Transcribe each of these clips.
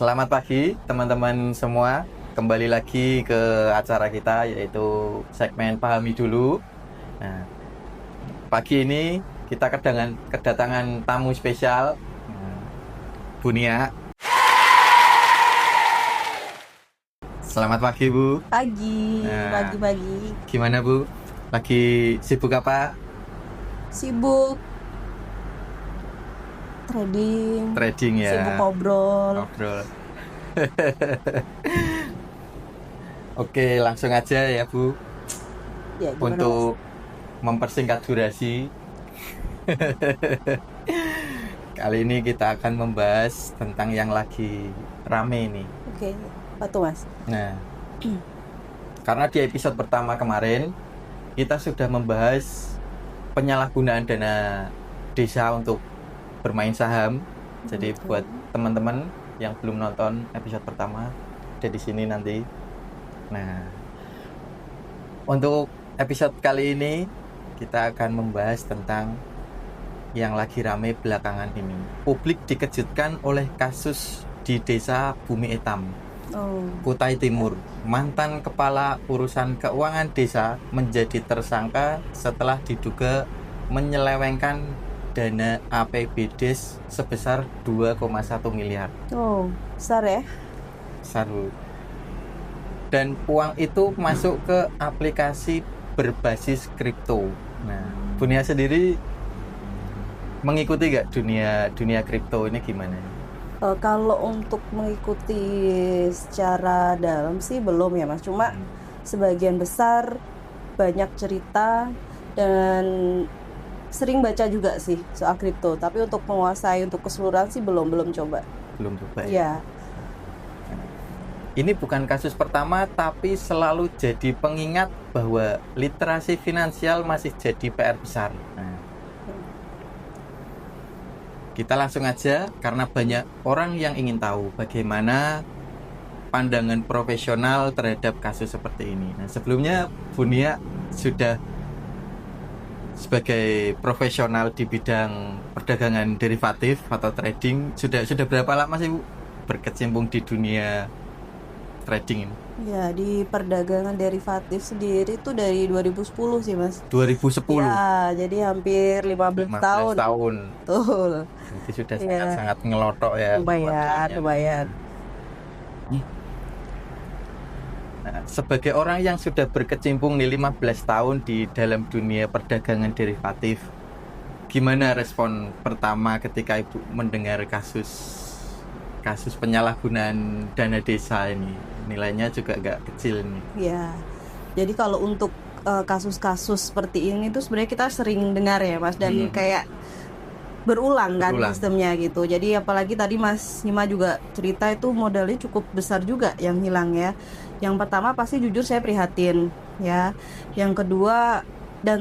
Selamat pagi teman-teman semua. Kembali lagi ke acara kita yaitu segmen Pahami Dulu. Nah, pagi ini kita kedatangan tamu spesial, Bu Nia. Selamat pagi Bu. Pagi. Gimana Bu? Lagi sibuk apa? Sibuk trading ya. Sibuk ngobrol. Oke, langsung aja ya Bu ya, untuk mempersingkat durasi. Kali ini kita akan membahas tentang yang lagi rame nih. Oke, apa tuh Mas? Nah, karena di episode pertama kemarin kita sudah membahas penyalahgunaan dana desa untuk bermain saham. Jadi buat teman-teman yang belum nonton episode pertama, ada di sini nanti. Nah, untuk episode kali ini kita akan membahas tentang yang lagi ramai belakangan ini. Publik dikejutkan oleh kasus di desa Bumi Etam, Kutai Timur. Mantan kepala urusan keuangan desa menjadi tersangka setelah diduga menyelewengkan dana APBD sebesar 2,1 miliar. Besar ya? Besar Bu. Dan uang itu masuk ke aplikasi berbasis kripto. Nah, Bu Nia sendiri mengikuti nggak dunia kripto ini gimana? Kalau untuk mengikuti secara dalam sih belum ya Mas. Cuma sebagian besar banyak cerita dan sering baca juga sih soal kripto, tapi untuk menguasai untuk keseluruhan sih belum coba ya. Ini bukan kasus pertama, tapi selalu jadi pengingat bahwa literasi finansial masih jadi PR besar. Kita langsung aja, karena banyak orang yang ingin tahu bagaimana pandangan profesional terhadap kasus seperti ini. Nah, sebelumnya Bu Nia sudah sebagai profesional di bidang perdagangan derivatif atau trading, sudah berapa lama sih Bu berkecimpung di dunia trading ini? Ya, di perdagangan derivatif sendiri tuh dari 2010 sih Mas. 2010? Ya, jadi hampir 15 tahun. Betul. Jadi sudah sangat ngelotok ya. Lumayan. Nah, sebagai orang yang sudah berkecimpung nih 15 tahun di dalam dunia perdagangan derivatif, gimana respon pertama ketika Ibu mendengar kasus penyalahgunaan dana desa ini? Nilainya juga agak kecil nih. Ya, jadi kalau untuk kasus-kasus seperti ini tuh sebenarnya kita sering dengar ya Mas, dan kayak berulang kan sistemnya gitu. Jadi apalagi tadi Mas Nima juga cerita itu modalnya cukup besar juga yang hilang ya. Yang pertama pasti jujur saya prihatin ya. Yang kedua, dan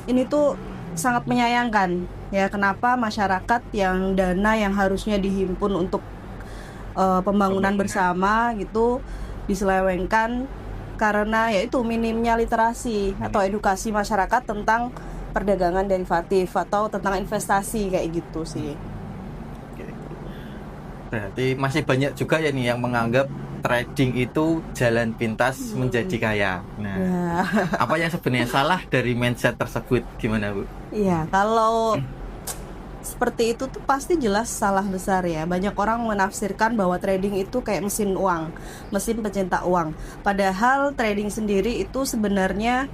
ini tuh sangat menyayangkan ya, kenapa masyarakat yang dana yang harusnya dihimpun untuk pembangunan bersama gitu diselewengkan karena yaitu minimnya literasi atau edukasi masyarakat tentang perdagangan derivatif atau tentang investasi kayak gitu sih. Berarti masih banyak juga ya nih yang menganggap trading itu jalan pintas menjadi kaya. Nah, apa yang sebenarnya salah dari mindset tersebut, gimana Bu? Iya, kalau seperti itu tuh pasti jelas salah besar ya. Banyak orang menafsirkan bahwa trading itu kayak mesin uang, mesin pencetak uang. Padahal trading sendiri itu sebenarnya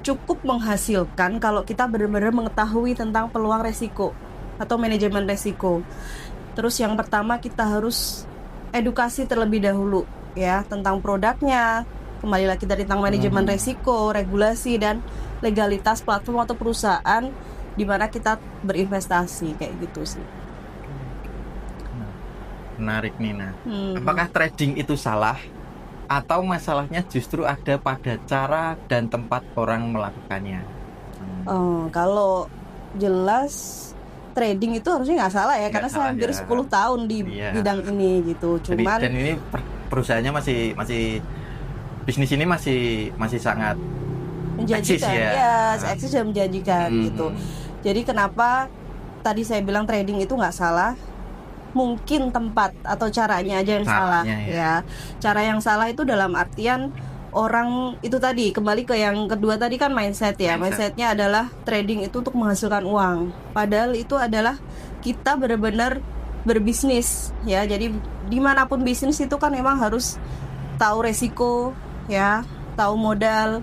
cukup menghasilkan kalau kita benar-benar mengetahui tentang peluang resiko atau manajemen resiko. Terus yang pertama kita harus edukasi terlebih dahulu ya tentang produknya. Kembali lagi dari tentang manajemen resiko, regulasi dan legalitas platform atau perusahaan di mana kita berinvestasi kayak gitu sih. Menarik nih Nah. Apakah trading itu salah atau masalahnya justru ada pada cara dan tempat orang melakukannya? Kalau jelas trading itu harusnya nggak salah ya, karena saya hampir 10 tahun di bidang ini gitu. Cuman dan ini perusahaannya masih bisnis ini masih sangat menjanjikan eksis dan menjanjikan gitu. Jadi kenapa tadi saya bilang trading itu nggak salah? mungkin tempat atau caranya aja yang salah ya. Cara yang salah itu dalam artian orang itu tadi, kembali ke yang kedua tadi kan mindset ya. Mindsetnya adalah trading itu untuk menghasilkan uang, padahal itu adalah kita benar-benar berbisnis ya. Jadi dimanapun bisnis itu kan memang harus tahu resiko ya, tahu modal,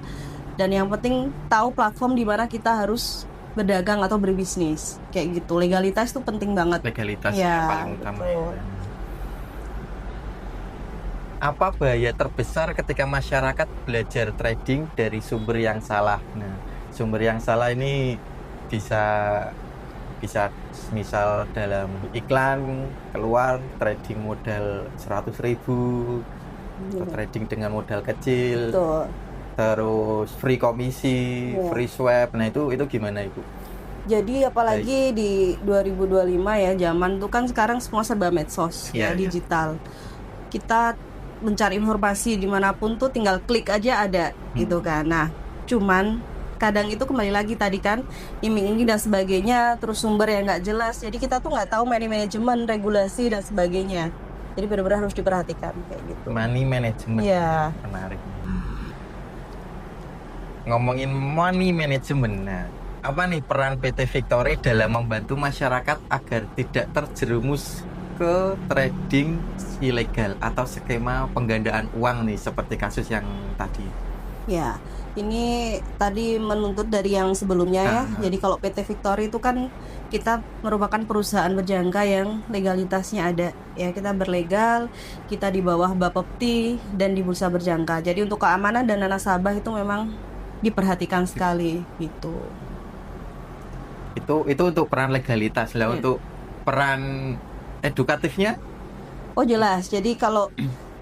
dan yang penting tahu platform di mana kita harus berdagang atau berbisnis kayak gitu. Legalitas itu penting banget. Legalitas ya, paling utama ya. Apa bahaya terbesar ketika masyarakat belajar trading dari sumber yang salah? Nah, sumber yang salah ini bisa misal dalam iklan keluar trading modal 100.000 atau trading dengan modal kecil. Betul. Terus free komisi, free swap. Nah itu gimana Ibu? Jadi apalagi di 2025 ya, zaman tuh kan sekarang semua serba medsos ya, digital. Kita mencari informasi dimanapun tuh tinggal klik aja ada gitu kan. Nah cuman kadang itu kembali lagi tadi kan iming-iming dan sebagainya, terus sumber yang nggak jelas. Jadi kita tuh nggak tahu manajemen, regulasi dan sebagainya. Jadi benar-benar harus diperhatikan kayak gitu. Money management. Iya. Menarik. Ngomongin money management, nah, apa nih peran PT Victory dalam membantu masyarakat agar tidak terjerumus ke trading ilegal atau skema penggandaan uang nih seperti kasus yang tadi? Ya, ini tadi menuntut dari yang sebelumnya ya. Jadi kalau PT Victory itu kan kita merupakan perusahaan berjangka yang legalitasnya ada ya, kita berlegal, kita di bawah Bapepti dan di bursa berjangka. Jadi untuk keamanan dana nasabah itu memang diperhatikan sekali gitu. Itu untuk peran legalitas lah. Untuk peran edukatifnya? Oh jelas. Jadi kalau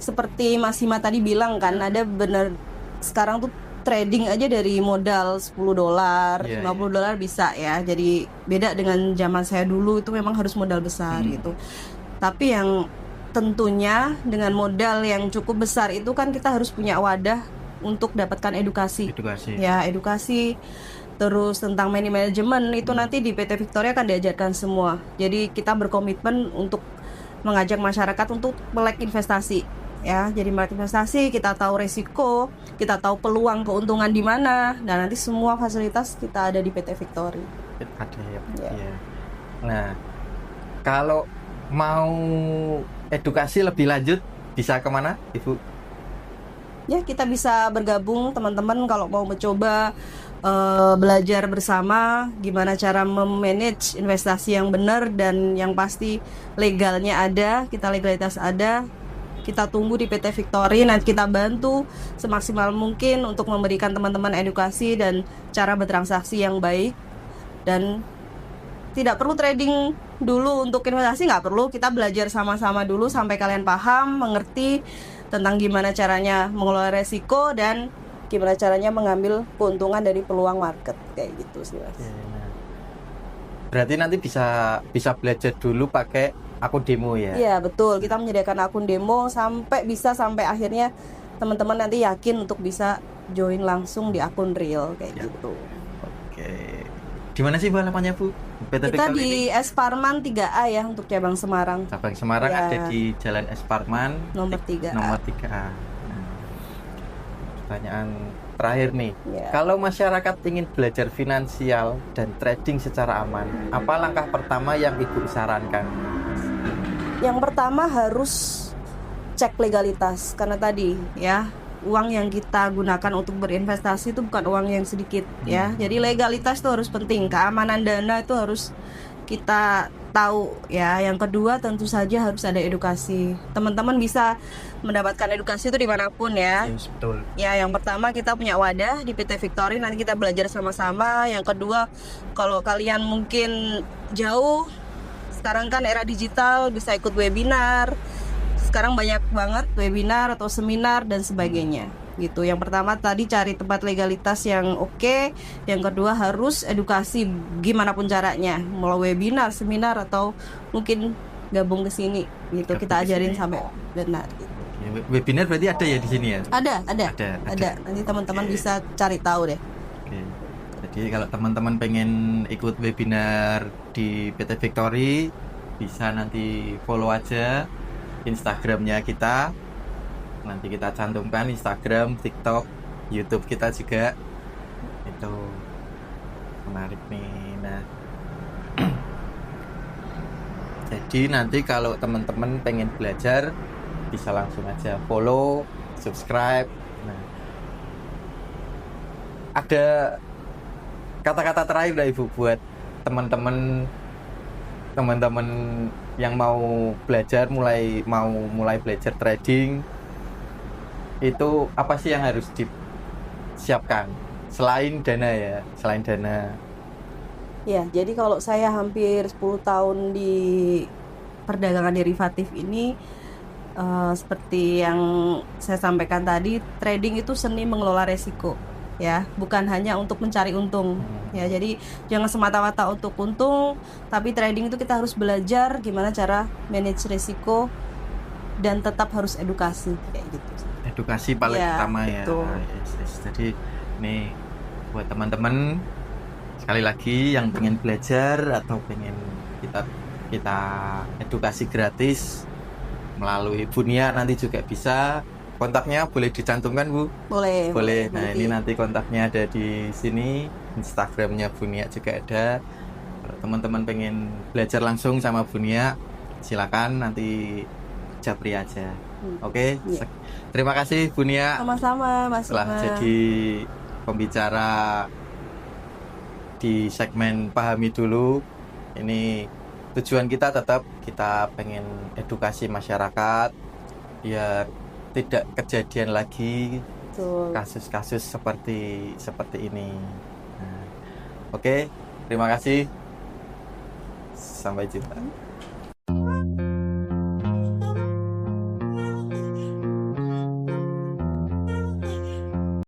seperti Mas Hima tadi bilang kan, ada benar sekarang tuh trading aja dari modal $10, $50 bisa ya. Jadi beda dengan zaman saya dulu, itu memang harus modal besar gitu. Tapi yang tentunya dengan modal yang cukup besar itu kan kita harus punya wadah untuk dapatkan edukasi. Ya, edukasi. Terus tentang money management itu nanti di PT Victory akan diajarkan semua. Jadi kita berkomitmen untuk mengajak masyarakat untuk melek investasi. Ya, jadi melek investasi, kita tahu resiko, kita tahu peluang keuntungan di mana, dan nanti semua fasilitas kita ada di PT Victory. Ada ya. Nah, kalau mau edukasi lebih lanjut bisa kemana, Ibu? Ya, kita bisa bergabung teman-teman kalau mau mencoba belajar bersama gimana cara memanage investasi yang benar dan yang pasti legalnya ada, kita legalitas ada. Kita tunggu di PT Victory, nanti kita bantu semaksimal mungkin untuk memberikan teman-teman edukasi dan cara bertransaksi yang baik. Dan tidak perlu trading dulu untuk investasi, nggak perlu. Kita belajar sama-sama dulu sampai kalian paham, mengerti tentang gimana caranya mengelola resiko dan gimana caranya mengambil keuntungan dari peluang market kayak gitu sih Mas. Berarti nanti bisa belajar dulu pakai akun demo ya? Iya betul, kita menyediakan akun demo sampai akhirnya teman-teman nanti yakin untuk bisa join langsung di akun real kayak gitu. Oke. Di mana sih alamatnya Bu? PT kita di S Parman 3A ya untuk cabang Semarang. Cabang Semarang ada di Jalan S Parman nomor 3A. Nah, pertanyaan terakhir nih. Kalau masyarakat ingin belajar finansial dan trading secara aman, apa langkah pertama yang Ibu sarankan? Yang pertama harus cek legalitas, karena tadi ya, uang yang kita gunakan untuk berinvestasi itu bukan uang yang sedikit ya. Jadi legalitas itu harus penting, keamanan dana itu harus kita tahu ya. Yang kedua tentu saja harus ada edukasi. Teman-teman bisa mendapatkan edukasi itu dimanapun ya. Yes, betul. Ya, yang pertama kita punya wadah di PT Victory, nanti kita belajar sama-sama. Yang kedua, kalau kalian mungkin jauh, sekarang kan era digital, bisa ikut webinar. Sekarang banyak banget webinar atau seminar dan sebagainya gitu. Yang pertama tadi cari tempat legalitas yang oke. Yang kedua harus edukasi gimana pun caranya, melalui webinar, seminar, atau mungkin gabung ke sini gitu. Kita ajarin sampai benar gitu. Webinar berarti ada ya di sini ya? Ada. Nanti teman-teman bisa cari tahu deh. Jadi kalau teman-teman pengen ikut webinar di PT Victory, bisa nanti follow aja Instagramnya kita, nanti kita cantumkan Instagram, TikTok, YouTube kita juga. Itu menarik nih. Nah, jadi nanti kalau teman-teman pengen belajar bisa langsung aja follow, subscribe. Nah, ada kata-kata terakhir dari Ibu buat teman-teman yang mau belajar, mulai belajar trading, itu apa sih yang harus disiapkan selain dana Ya, jadi kalau saya hampir 10 tahun di perdagangan derivatif ini, seperti yang saya sampaikan tadi, trading itu seni mengelola resiko, ya, bukan hanya untuk mencari untung. Ya, jadi jangan semata-mata untuk untung, tapi trading itu kita harus belajar gimana cara manage resiko dan tetap harus edukasi kayak gitu. Edukasi paling utama ya. Yes. Jadi nih buat teman-teman sekali lagi yang pengen belajar atau pengen kita edukasi gratis melalui Bunia, nanti juga bisa. Kontaknya boleh dicantumkan, Bu? Boleh. Nah, ini nanti kontaknya ada di sini. Instagramnya Bunia juga ada. Kalau teman-teman pengen belajar langsung sama Bunia, silakan nanti japri aja. Oke. Yeah. Terima kasih Bunia. Sama-sama, Mas. Telah jadi pembicara di segmen Pahami Dulu. Ini tujuan kita tetap kita pengen edukasi masyarakat biar tidak kejadian lagi kasus-kasus seperti ini. Nah, oke, terima kasih. Sampai jumpa.